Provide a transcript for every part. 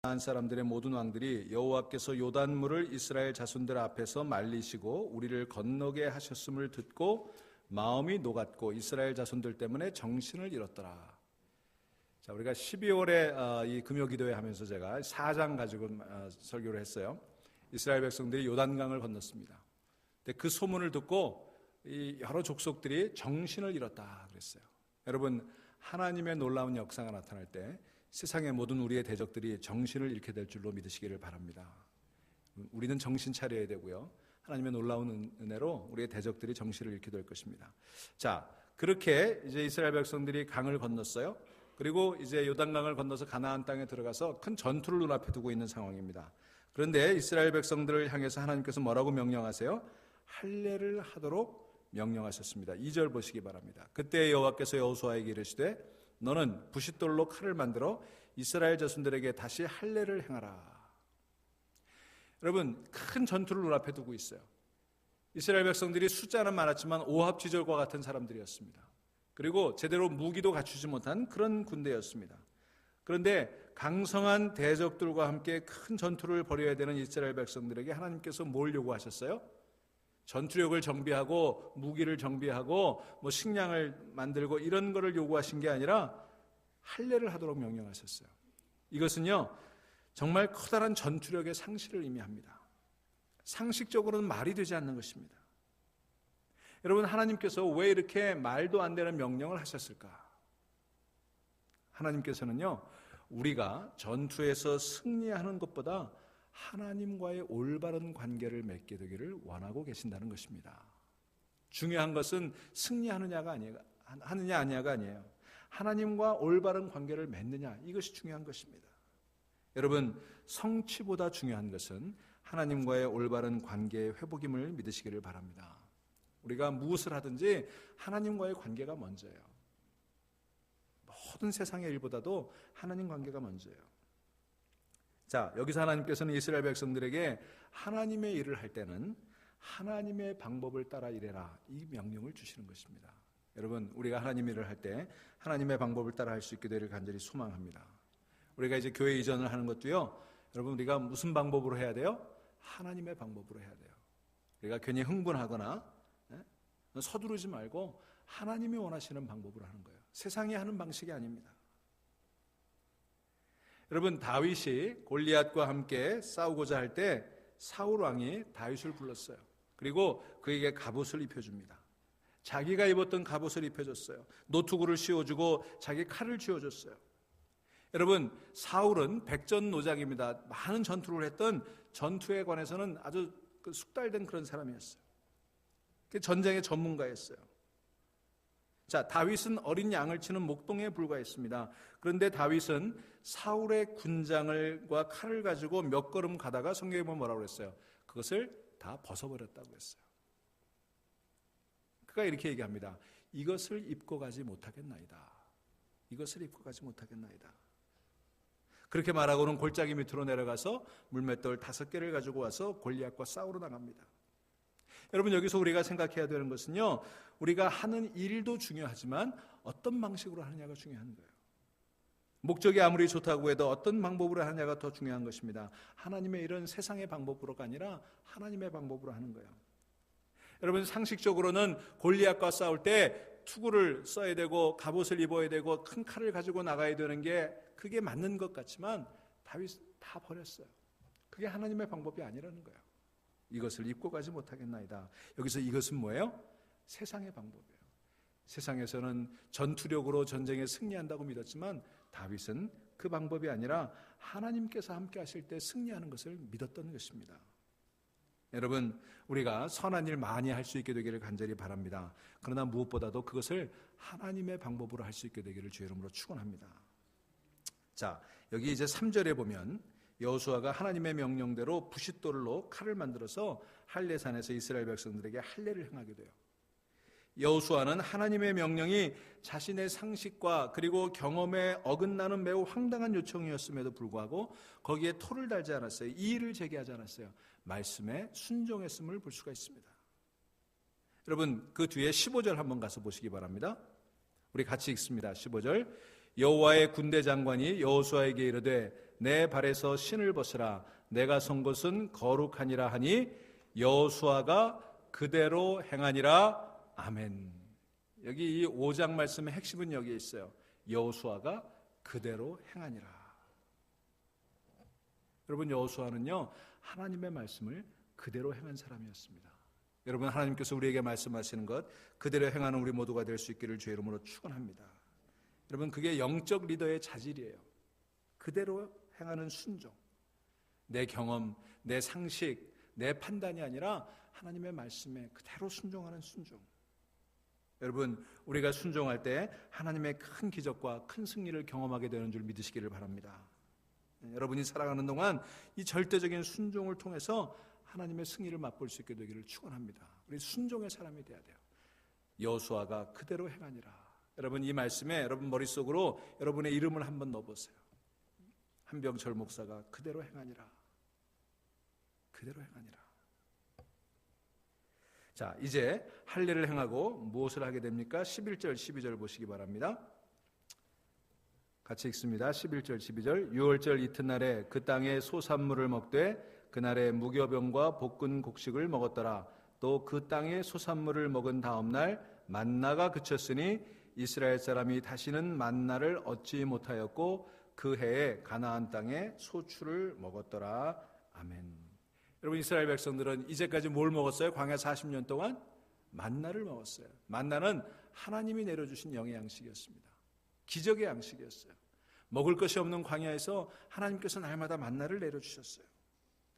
가나안 사람들의 모든 왕들이 여호와께서 요단물을 이스라엘 자손들 앞에서 말리시고 우리를 건너게 하셨음을 듣고 마음이 녹았고 이스라엘 자손들 때문에 정신을 잃었더라. 자, 우리가 12월에 이 금요기도회 하면서 제가 4장 가지고 설교를 했어요. 이스라엘 백성들이 요단강을 건넜습니다. 근데 그 소문을 듣고 이 여러 족속들이 정신을 잃었다 그랬어요. 여러분, 하나님의 놀라운 역사가 나타날 때 세상의 모든 우리의 대적들이 정신을 잃게 될 줄로 믿으시기를 바랍니다. 우리는 정신 차려야 되고요. 하나님의 놀라운 은혜로 우리의 대적들이 정신을 잃게 될 것입니다. 자, 그렇게 이제 이스라엘 백성들이 강을 건넜어요. 그리고 이제 요단강을 건너서 가나안 땅에 들어가서 큰 전투를 눈앞에 두고 있는 상황입니다. 그런데 이스라엘 백성들을 향해서 하나님께서 뭐라고 명령하세요? 할례를 하도록 명령하셨습니다. 2절 보시기 바랍니다. 그때 여호와께서 여호수아에게 이르시되 너는 부싯돌로 칼을 만들어 이스라엘 자손들에게 다시 할례를 행하라. 여러분, 큰 전투를 눈앞에 두고 있어요. 이스라엘 백성들이 숫자는 많았지만 오합지졸과 같은 사람들이었습니다. 그리고 제대로 무기도 갖추지 못한 그런 군대였습니다. 그런데 강성한 대적들과 함께 큰 전투를 벌여야 되는 이스라엘 백성들에게 하나님께서 뭘 요구하셨어요? 전투력을 정비하고 무기를 정비하고 뭐 식량을 만들고 이런 거를 요구하신 게 아니라 할례를 하도록 명령하셨어요. 이것은요, 정말 커다란 전투력의 상실을 의미합니다. 상식적으로는 말이 되지 않는 것입니다. 여러분, 하나님께서 왜 이렇게 말도 안 되는 명령을 하셨을까? 하나님께서는요, 우리가 전투에서 승리하는 것보다 하나님과의 올바른 관계를 맺게 되기를 원하고 계신다는 것입니다. 중요한 것은 승리하느냐가 아니에요. 하나님과 올바른 관계를 맺느냐, 이것이 중요한 것입니다. 여러분, 성취보다 중요한 것은 하나님과의 올바른 관계의 회복임을 믿으시기를 바랍니다. 우리가 무엇을 하든지 하나님과의 관계가 먼저예요. 모든 세상의 일보다도 하나님 관계가 먼저예요. 자, 여기서 하나님께서는 이스라엘 백성들에게 하나님의 일을 할 때는 하나님의 방법을 따라 일해라, 이 명령을 주시는 것입니다. 여러분, 우리가 하나님의 일을 할 때 하나님의 방법을 따라 할 수 있게 되기를 간절히 소망합니다. 우리가 이제 교회 이전을 하는 것도요, 여러분, 우리가 무슨 방법으로 해야 돼요? 하나님의 방법으로 해야 돼요. 우리가 괜히 흥분하거나 서두르지 말고 하나님이 원하시는 방법으로 하는 거예요. 세상이 하는 방식이 아닙니다. 여러분, 다윗이 골리앗과 함께 싸우고자 할 때 사울 왕이 다윗을 불렀어요. 그리고 그에게 갑옷을 입혀줍니다. 자기가 입었던 갑옷을 입혀줬어요. 노투구를 씌워주고 자기 칼을 쥐어줬어요. 여러분, 사울은 백전노장입니다. 많은 전투를 했던 전투에 관해서는 아주 숙달된 그런 사람이었어요. 전쟁의 전문가였어요. 자, 다윗은 어린 양을 치는 목동에 불과했습니다. 그런데 다윗은 사울의 군장과 칼을 가지고 몇 걸음 가다가 성경에 보면 뭐라고 그랬어요? 그것을 다 벗어버렸다고 했어요. 그가 이렇게 얘기합니다. 이것을 입고 가지 못하겠나이다. 이것을 입고 가지 못하겠나이다. 그렇게 말하고는 골짜기 밑으로 내려가서 물맷돌 5개를 가지고 와서 골리앗과 싸우러 나갑니다. 여러분, 여기서 우리가 생각해야 되는 것은요, 우리가 하는 일도 중요하지만 어떤 방식으로 하느냐가 중요한 거예요. 목적이 아무리 좋다고 해도 어떤 방법으로 하느냐가 더 중요한 것입니다. 하나님의 일은 세상의 방법으로가 아니라 하나님의 방법으로 하는 거예요. 여러분, 상식적으로는 골리앗과 싸울 때 투구를 써야 되고 갑옷을 입어야 되고 큰 칼을 가지고 나가야 되는 게 그게 맞는 것 같지만 다윗은 다 버렸어요. 그게 하나님의 방법이 아니라는 거예요. 이것을 입고 가지 못하겠나이다. 여기서 이것은 뭐예요? 세상의 방법이에요. 세상에서는 전투력으로 전쟁에 승리한다고 믿었지만 다윗은 그 방법이 아니라 하나님께서 함께 하실 때 승리하는 것을 믿었던 것입니다. 여러분, 우리가 선한 일 많이 할 수 있게 되기를 간절히 바랍니다. 그러나 무엇보다도 그것을 하나님의 방법으로 할 수 있게 되기를 주의 이름으로 축원합니다. 자, 여기 이제 3절에 보면 여호수아가 하나님의 명령대로 부싯돌로 칼을 만들어서 할례산에서 이스라엘 백성들에게 할례를 행하게 돼요. 여호수아는 하나님의 명령이 자신의 상식과 그리고 경험에 어긋나는 매우 황당한 요청이었음에도 불구하고 거기에 토를 달지 않았어요. 이의를 제기하지 않았어요. 말씀에 순종했음을 볼 수가 있습니다. 여러분, 그 뒤에 15절 한번 가서 보시기 바랍니다. 우리 같이 읽습니다. 15절. 여호와의 군대 장관이 여호수아에게 이르되 내 발에서 신을 벗으라. 내가 선 곳은 거룩하니라 하니 여호수아가 그대로 행하니라. 아멘. 여기 이 5장 말씀의 핵심은 여기에 있어요. 여호수아가 그대로 행하니라. 여러분, 여호수아는요 하나님의 말씀을 그대로 행한 사람이었습니다. 여러분, 하나님께서 우리에게 말씀하시는 것 그대로 행하는 우리 모두가 될 수 있기를 주의 이름으로 축원합니다. 여러분, 그게 영적 리더의 자질이에요. 그대로 행하는 순종. 내 경험, 내 상식, 내 판단이 아니라 하나님의 말씀에 그대로 순종하는 순종. 여러분, 우리가 순종할 때 하나님의 큰 기적과 큰 승리를 경험하게 되는 줄 믿으시기를 바랍니다. 여러분이 살아가는 동안 이 절대적인 순종을 통해서 하나님의 승리를 맛볼 수 있게 되기를 축원합니다. 우리 순종의 사람이 돼야 돼요. 여호수아가 그대로 행하니라. 여러분, 이 말씀에 여러분 머릿속으로 여러분의 이름을 한번 넣어보세요. 한병철 목사가 그대로 행하니라. 그대로 행하니라. 자, 이제 할례를 행하고 무엇을 하게 됩니까? 11절 12절 보시기 바랍니다. 같이 읽습니다. 11절 12절. 유월절 이튿날에 그 땅에 소산물을 먹되 그날에 무교병과 볶은 곡식을 먹었더라. 또 그 땅에 소산물을 먹은 다음 날 만나가 그쳤으니 이스라엘 사람이 다시는 만나를 얻지 못하였고 그 해에 가나안 땅에 소출을 먹었더라. 아멘. 여러분, 이스라엘 백성들은 이제까지 뭘 먹었어요? 광야 40년 동안 만나를 먹었어요. 만나는 하나님이 내려주신 영의 양식이었습니다. 기적의 양식이었어요. 먹을 것이 없는 광야에서 하나님께서 날마다 만나를 내려주셨어요.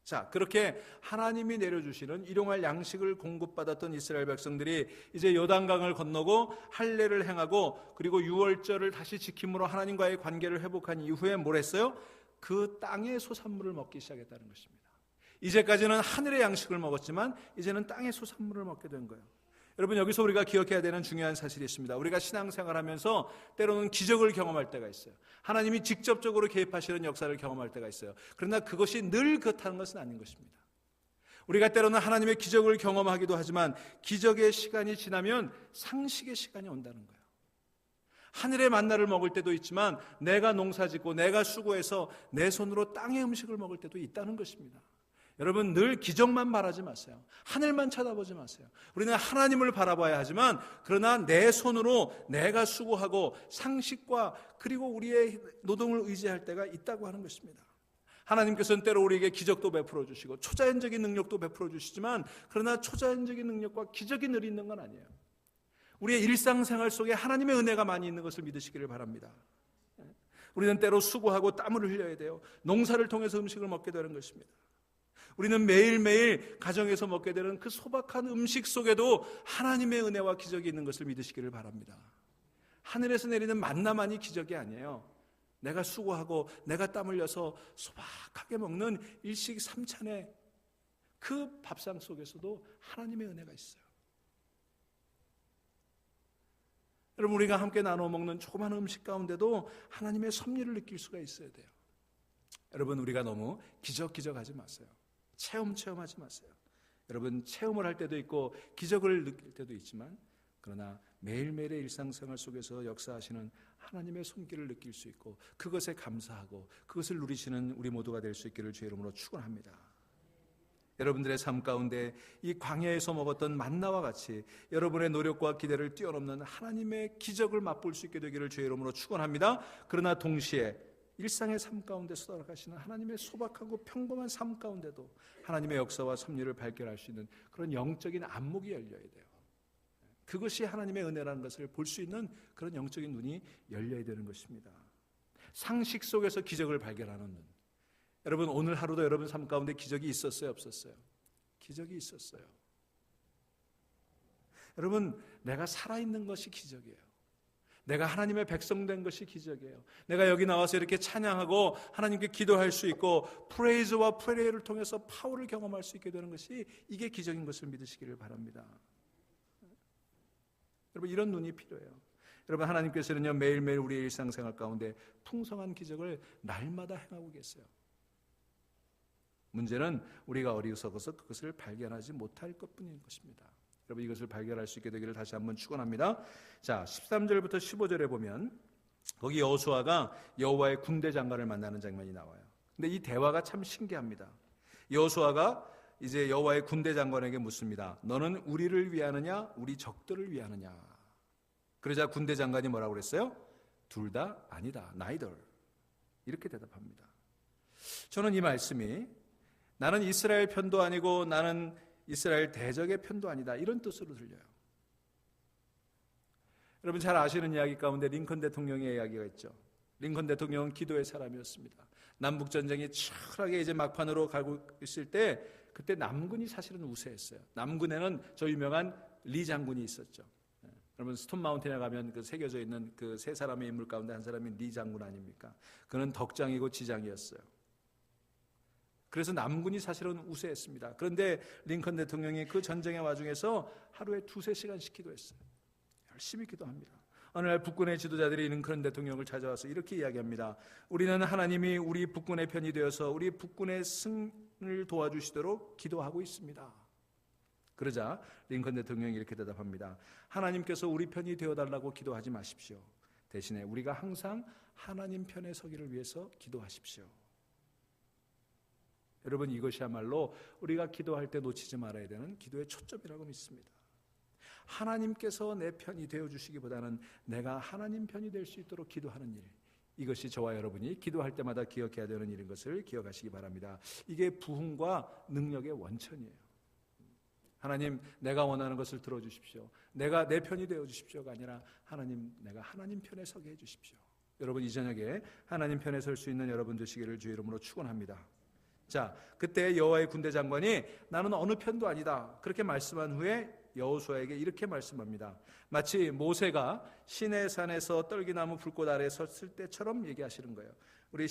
자, 그렇게 하나님이 내려주시는 일용할 양식을 공급받았던 이스라엘 백성들이 이제 요단강을 건너고 할례를 행하고 그리고 유월절을 다시 지킴으로 하나님과의 관계를 회복한 이후에 뭘 했어요? 그 땅의 소산물을 먹기 시작했다는 것입니다. 이제까지는 하늘의 양식을 먹었지만 이제는 땅의 소산물을 먹게 된 거예요. 여러분, 여기서 우리가 기억해야 되는 중요한 사실이 있습니다. 우리가 신앙생활하면서 때로는 기적을 경험할 때가 있어요. 하나님이 직접적으로 개입하시는 역사를 경험할 때가 있어요. 그러나 그것이 늘 그렇다는 것은 아닌 것입니다. 우리가 때로는 하나님의 기적을 경험하기도 하지만 기적의 시간이 지나면 상식의 시간이 온다는 거예요. 하늘의 만나를 먹을 때도 있지만 내가 농사짓고 내가 수고해서 내 손으로 땅의 음식을 먹을 때도 있다는 것입니다. 여러분, 늘 기적만 말하지 마세요. 하늘만 쳐다보지 마세요. 우리는 하나님을 바라봐야 하지만 그러나 내 손으로 내가 수고하고 상식과 그리고 우리의 노동을 의지할 때가 있다고 하는 것입니다. 하나님께서는 때로 우리에게 기적도 베풀어 주시고 초자연적인 능력도 베풀어 주시지만 그러나 초자연적인 능력과 기적이 늘 있는 건 아니에요. 우리의 일상생활 속에 하나님의 은혜가 많이 있는 것을 믿으시기를 바랍니다. 우리는 때로 수고하고 땀을 흘려야 돼요. 농사를 통해서 음식을 먹게 되는 것입니다. 우리는 매일매일 가정에서 먹게 되는 그 소박한 음식 속에도 하나님의 은혜와 기적이 있는 것을 믿으시기를 바랍니다. 하늘에서 내리는 만나만이 기적이 아니에요. 내가 수고하고 내가 땀 흘려서 소박하게 먹는 일식 삼찬의 그 밥상 속에서도 하나님의 은혜가 있어요. 여러분, 우리가 함께 나눠 먹는 조그마한 음식 가운데도 하나님의 섭리를 느낄 수가 있어야 돼요. 여러분, 우리가 너무 기적하지 마세요. 체험하지 마세요. 여러분, 체험을 할 때도 있고 기적을 느낄 때도 있지만 그러나 매일매일의 일상생활 속에서 역사하시는 하나님의 손길을 느낄 수 있고 그것에 감사하고 그것을 누리시는 우리 모두가 될 수 있기를 주의 이름으로 축원합니다. 여러분들의 삶 가운데 이 광야에서 먹었던 만나와 같이 여러분의 노력과 기대를 뛰어넘는 하나님의 기적을 맛볼 수 있게 되기를 주의 이름으로 축원합니다. 그러나 동시에 일상의 삶 가운데 쏟아가시는 하나님의 소박하고 평범한 삶 가운데도 하나님의 역사와 섭리를 발견할 수 있는 그런 영적인 안목이 열려야 돼요. 그것이 하나님의 은혜라는 것을 볼 수 있는 그런 영적인 눈이 열려야 되는 것입니다. 상식 속에서 기적을 발견하는 눈. 여러분, 오늘 하루도 여러분 삶 가운데 기적이 있었어요, 없었어요? 기적이 있었어요. 여러분, 내가 살아있는 것이 기적이에요. 내가 하나님의 백성 된 것이 기적이에요. 내가 여기 나와서 이렇게 찬양하고 하나님께 기도할 수 있고 프레이즈와 프레이를 통해서 파워를 경험할 수 있게 되는 것이 이게 기적인 것을 믿으시기를 바랍니다. 여러분, 이런 눈이 필요해요. 여러분, 하나님께서는요 매일매일 우리의 일상생활 가운데 풍성한 기적을 날마다 행하고 계세요. 문제는 우리가 어리석어서 그것을 발견하지 못할 것뿐인 것입니다. 여러분, 이것을 발견할 수 있게 되기를 다시 한번 축원합니다. 자, 13절부터 15절에 보면 거기 여호수아가 여호와의 군대 장관을 만나는 장면이 나와요. 근데 이 대화가 참 신기합니다. 여호수아가 이제 여호와의 군대 장관에게 묻습니다. 너는 우리를 위하느냐 우리 적들을 위하느냐. 그러자 군대 장관이 뭐라고 그랬어요? 둘 다 아니다. neither. 이렇게 대답합니다. 저는 이 말씀이 나는 이스라엘 편도 아니고 나는 이스라엘 대적의 편도 아니다, 이런 뜻으로 들려요. 여러분 잘 아시는 이야기 가운데 링컨 대통령의 이야기가 있죠. 링컨 대통령은 기도의 사람이었습니다. 남북전쟁이 치열하게 이제 막판으로 가고 있을 때 그때 남군이 사실은 우세했어요. 남군에는 저 유명한 리 장군이 있었죠. 여러분 스톤 마운틴에 가면 그 새겨져 있는 그 세 사람의 인물 가운데 한 사람이 리 장군 아닙니까? 그는 덕장이고 지장이었어요. 그래서 남군이 사실은 우세했습니다. 그런데 링컨 대통령이 그 전쟁의 와중에서 하루에 2-3시간씩 기도했어요. 열심히 기도합니다. 어느 날 북군의 지도자들이 링컨 대통령을 찾아와서 이렇게 이야기합니다. 우리는 하나님이 우리 북군의 편이 되어서 우리 북군의 승을 도와주시도록 기도하고 있습니다. 그러자 링컨 대통령이 이렇게 대답합니다. 하나님께서 우리 편이 되어달라고 기도하지 마십시오. 대신에 우리가 항상 하나님 편에 서기를 위해서 기도하십시오. 여러분 이것이야말로 우리가 기도할 때 놓치지 말아야 되는 기도의 초점이라고 믿습니다. 하나님께서 내 편이 되어주시기보다는 내가 하나님 편이 될 수 있도록 기도하는 일, 이것이 저와 여러분이 기도할 때마다 기억해야 되는 일인 것을 기억하시기 바랍니다. 이게 부흥과 능력의 원천이에요. 하나님 내가 원하는 것을 들어주십시오. 내가 내 편이 되어주십시오가 아니라 하나님 내가 하나님 편에 서게 해주십시오. 여러분 이 저녁에 하나님 편에 설 수 있는 여러분 되시기를 주의 이름으로 축원합니다. 자, 그때 여호와의 군대 장관이 나는 어느 편도 아니다 그렇게 말씀한 후에 여호수아에게 이렇게 말씀합니다. 마치 모세가 시내산에서 떨기나무 불꽃 아래 섰을 때처럼 얘기하시는 거예요. 우리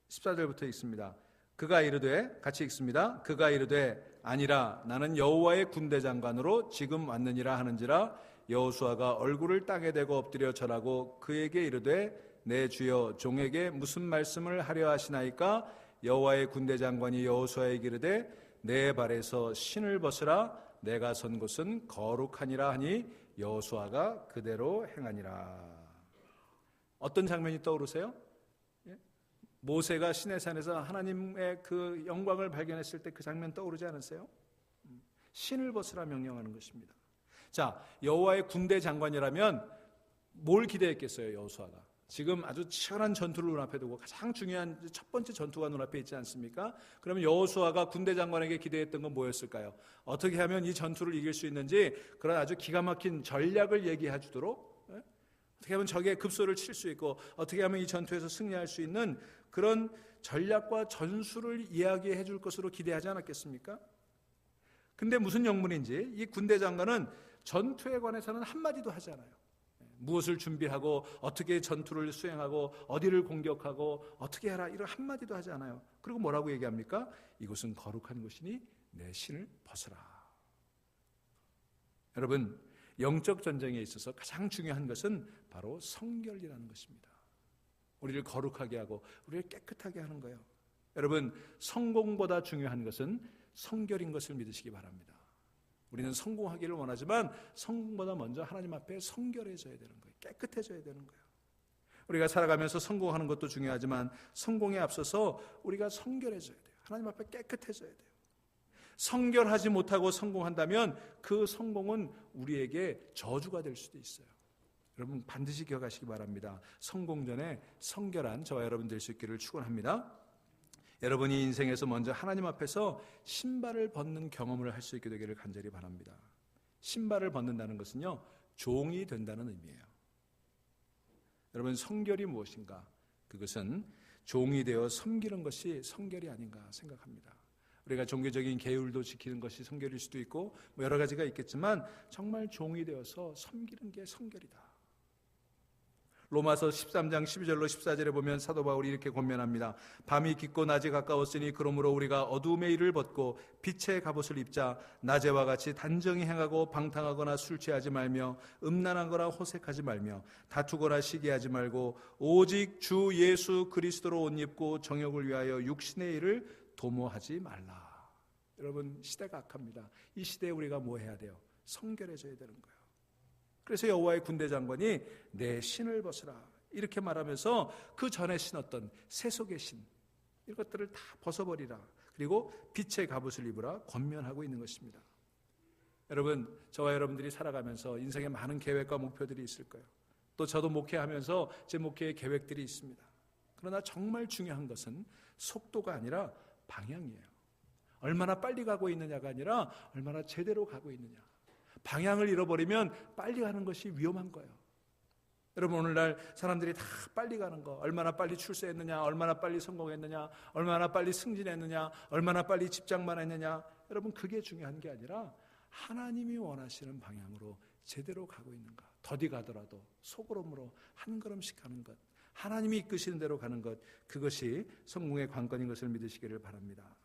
14절부터 읽습니다. 그가 이르되, 같이 읽습니다. 그가 이르되 아니라 나는 여호와의 군대 장관으로 지금 왔느니라 하는지라. 여호수아가 얼굴을 땅에 대고 엎드려 절하고 그에게 이르되 내 주여 종에게 무슨 말씀을 하려 하시나이까? 여호와의 군대 장관이 여호수아에게 이르되 내 발에서 신을 벗으라. 내가 선 곳은 거룩하니라 하니 여호수아가 그대로 행하니라. 어떤 장면이 떠오르세요? 모세가 시내산에서 하나님의 그 영광을 발견했을 때 그 장면 떠오르지 않으세요? 신을 벗으라 명령하는 것입니다. 자, 여호와의 군대 장관이라면 뭘 기대했겠어요? 여호수아가 지금 아주 치열한 전투를 눈앞에 두고 가장 중요한 첫 번째 전투가 눈앞에 있지 않습니까? 그러면 여호수아가 군대 장관에게 기대했던 건 뭐였을까요? 어떻게 하면 이 전투를 이길 수 있는지 그런 아주 기가 막힌 전략을 얘기해 주도록, 어떻게 하면 적의 급소를 칠 수 있고 어떻게 하면 이 전투에서 승리할 수 있는 그런 전략과 전술을 이야기해 줄 것으로 기대하지 않았겠습니까? 근데 무슨 영문인지 이 군대 장관은 전투에 관해서는 한마디도 하지 않아요. 무엇을 준비하고 어떻게 전투를 수행하고 어디를 공격하고 어떻게 해라 이런 한마디도 하지 않아요. 그리고 뭐라고 얘기합니까? 이곳은 거룩한 곳이니 내 신을 벗어라. 여러분 영적 전쟁에 있어서 가장 중요한 것은 바로 성결이라는 것입니다. 우리를 거룩하게 하고 우리를 깨끗하게 하는 거예요. 여러분 성공보다 중요한 것은 성결인 것을 믿으시기 바랍니다. 우리는 성공하기를 원하지만 성공보다 먼저 하나님 앞에 성결해져야 되는 거예요. 깨끗해져야 되는 거예요. 우리가 살아가면서 성공하는 것도 중요하지만 성공에 앞서서 우리가 성결해져야 돼요. 하나님 앞에 깨끗해져야 돼요. 성결하지 못하고 성공한다면 그 성공은 우리에게 저주가 될 수도 있어요. 여러분 반드시 기억하시기 바랍니다. 성공 전에 성결한 저와 여러분 될 수 있기를 축원합니다. 여러분이 인생에서 먼저 하나님 앞에서 신발을 벗는 경험을 할 수 있게 되기를 간절히 바랍니다. 신발을 벗는다는 것은요, 종이 된다는 의미예요. 여러분 성결이 무엇인가? 그것은 종이 되어 섬기는 것이 성결이 아닌가 생각합니다. 우리가 종교적인 계율도 지키는 것이 성결일 수도 있고 여러 가지가 있겠지만 정말 종이 되어서 섬기는 게 성결이다. 로마서 13장 12절로 14절에 보면 사도 바울이 이렇게 권면합니다. 밤이 깊고 낮이 가까웠으니 그러므로 우리가 어두움의 일을 벗고 빛의 갑옷을 입자. 낮에와 같이 단정히 행하고 방탕하거나 술 취하지 말며 음란하거나 호색하지 말며 다투거나 시기하지 말고 오직 주 예수 그리스도로 옷 입고 정욕을 위하여 육신의 일을 도모하지 말라. 여러분 시대가 악합니다. 이 시대에 우리가 뭐 해야 돼요? 성결해져야 되는 거예요. 그래서 여호와의 군대 장관이 내 신을 벗으라 이렇게 말하면서 그 전에 신었던 세속의 신 이것들을 다 벗어버리라. 그리고 빛의 갑옷을 입으라 권면하고 있는 것입니다. 여러분, 저와 여러분들이 살아가면서 인생에 많은 계획과 목표들이 있을 거예요. 또 저도 목회하면서 제 목회의 계획들이 있습니다. 그러나 정말 중요한 것은 속도가 아니라 방향이에요. 얼마나 빨리 가고 있느냐가 아니라 얼마나 제대로 가고 있느냐. 방향을 잃어버리면 빨리 가는 것이 위험한 거예요. 여러분, 오늘날 사람들이 다 빨리 가는 거, 얼마나 빨리 출세했느냐, 얼마나 빨리 성공했느냐, 얼마나 빨리 승진했느냐, 얼마나 빨리 집장만 했느냐, 여러분 그게 중요한 게 아니라 하나님이 원하시는 방향으로 제대로 가고 있는가. 더디 가더라도 소걸음으로 한 걸음씩 가는 것, 하나님이 이끄시는 대로 가는 것, 그것이 성공의 관건인 것을 믿으시기를 바랍니다.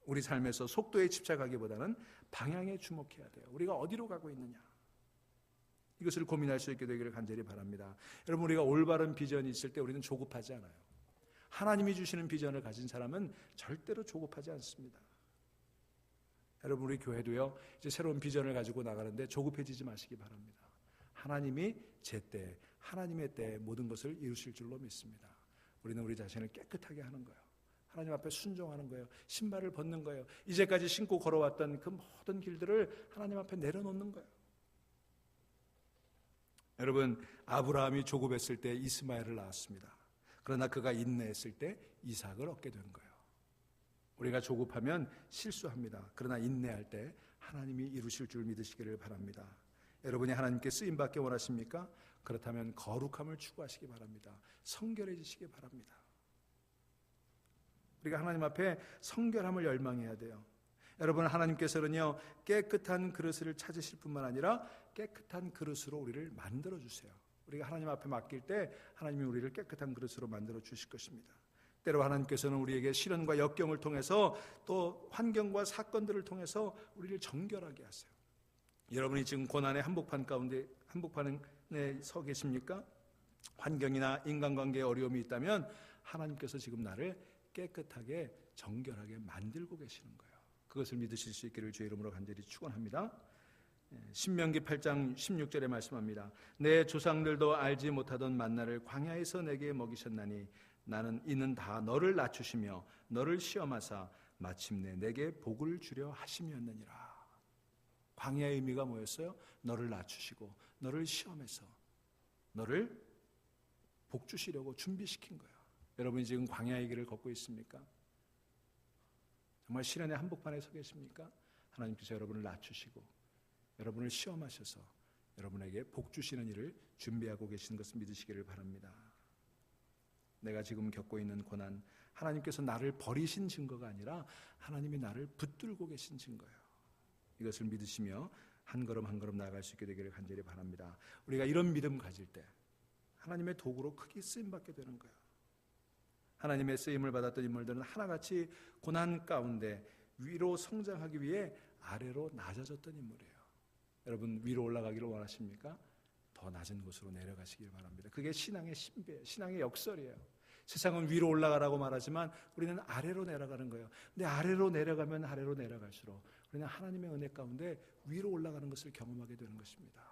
우리 삶에서 속도에 집착하기보다는 방향에 주목해야 돼요. 우리가 어디로 가고 있느냐, 이것을 고민할 수 있게 되기를 간절히 바랍니다. 여러분, 우리가 올바른 비전이 있을 때 우리는 조급하지 않아요. 하나님이 주시는 비전을 가진 사람은 절대로 조급하지 않습니다. 여러분, 우리 교회도요, 이제 새로운 비전을 가지고 나가는데 조급해지지 마시기 바랍니다. 하나님이 제때, 하나님의 때에 모든 것을 이루실 줄로 믿습니다. 우리는 우리 자신을 깨끗하게 하는 거예요. 하나님 앞에 순종하는 거예요. 신발을 벗는 거예요. 이제까지 신고 걸어왔던 그 모든 길들을 하나님 앞에 내려놓는 거예요. 여러분, 아브라함이 조급했을 때 이스마엘을 낳았습니다. 그러나 그가 인내했을 때 이삭을 얻게 된 거예요. 우리가 조급하면 실수합니다. 그러나 인내할 때 하나님이 이루실 줄 믿으시기를 바랍니다. 여러분이 하나님께 쓰임받기 원하십니까? 그렇다면 거룩함을 추구하시기 바랍니다. 성결해지시기 바랍니다. 우리가 하나님 앞에 성결함을 열망해야 돼요. 여러분, 하나님께서는요, 깨끗한 그릇을 찾으실 뿐만 아니라 깨끗한 그릇으로 우리를 만들어 주세요. 우리가 하나님 앞에 맡길 때 하나님이 우리를 깨끗한 그릇으로 만들어 주실 것입니다. 때로 하나님께서는 우리에게 시련과 역경을 통해서 또 환경과 사건들을 통해서 우리를 정결하게 하세요. 여러분이 지금 고난의 한복판에 서 계십니까? 환경이나 인간관계에 어려움이 있다면 하나님께서 지금 나를 깨끗하게 정결하게 만들고 계시는 거예요. 그것을 믿으실 수 있기를 주의 이름으로 간절히 축원합니다. 신명기 8장 16절에 말씀합니다. 내 조상들도 알지 못하던 만나를 광야에서 내게 먹이셨나니 나는 이는 다 너를 낮추시며 너를 시험하사 마침내 내게 복을 주려 하심이었느니라. 광야의 의미가 뭐였어요? 너를 낮추시고 너를 시험해서 너를 복 주시려고 준비시킨 거예요. 여러분이 지금 광야의 길을 걷고 있습니까? 정말 시련의 한복판에 서 계십니까? 하나님께서 여러분을 낮추시고 여러분을 시험하셔서 여러분에게 복 주시는 일을 준비하고 계시는 것을 믿으시기를 바랍니다. 내가 지금 겪고 있는 고난, 하나님께서 나를 버리신 증거가 아니라 하나님이 나를 붙들고 계신 증거예요. 이것을 믿으시며 한 걸음 한 걸음 나아갈 수 있게 되기를 간절히 바랍니다. 우리가 이런 믿음 가질 때 하나님의 도구로 크게 쓰임받게 되는 거예요. 하나님의 쓰임을 받았던 인물들은 하나같이 고난 가운데 위로 성장하기 위해 아래로 낮아졌던 인물이에요. 여러분, 위로 올라가기를 원하십니까? 더 낮은 곳으로 내려가시길 바랍니다. 그게 신앙의 신비예요. 신앙의 역설이에요. 세상은 위로 올라가라고 말하지만 우리는 아래로 내려가는 거예요. 근데 아래로 내려가면 아래로 내려갈수록 우리는 하나님의 은혜 가운데 위로 올라가는 것을 경험하게 되는 것입니다.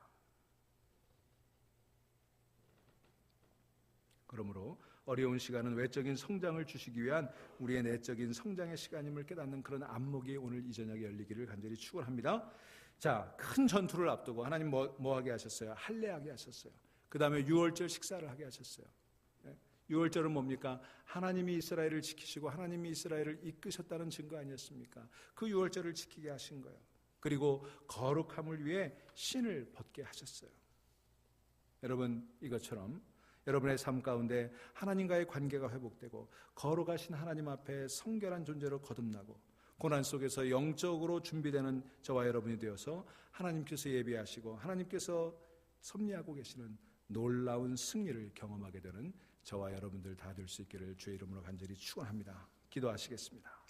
그러므로 어려운 시간은 외적인 성장을 주시기 위한 우리의 내적인 성장의 시간임을 깨닫는 그런 안목이 오늘 이 저녁에 열리기를 간절히 축원합니다. 자, 큰 전투를 앞두고 하나님 뭐 하게 하셨어요? 할례하게 하셨어요. 그 다음에 유월절 식사를 하게 하셨어요. 유월절은 뭡니까? 하나님이 이스라엘을 지키시고 하나님이 이스라엘을 이끄셨다는 증거 아니었습니까? 그 유월절을 지키게 하신 거예요. 그리고 거룩함을 위해 신을 벗게 하셨어요. 여러분, 이것처럼 여러분의 삶 가운데 하나님과의 관계가 회복되고 거룩하신 하나님 앞에 성결한 존재로 거듭나고 고난 속에서 영적으로 준비되는 저와 여러분이 되어서 하나님께서 예비하시고 하나님께서 섭리하고 계시는 놀라운 승리를 경험하게 되는 저와 여러분들 다 될 수 있기를 주의 이름으로 간절히 축원합니다. 기도하시겠습니다.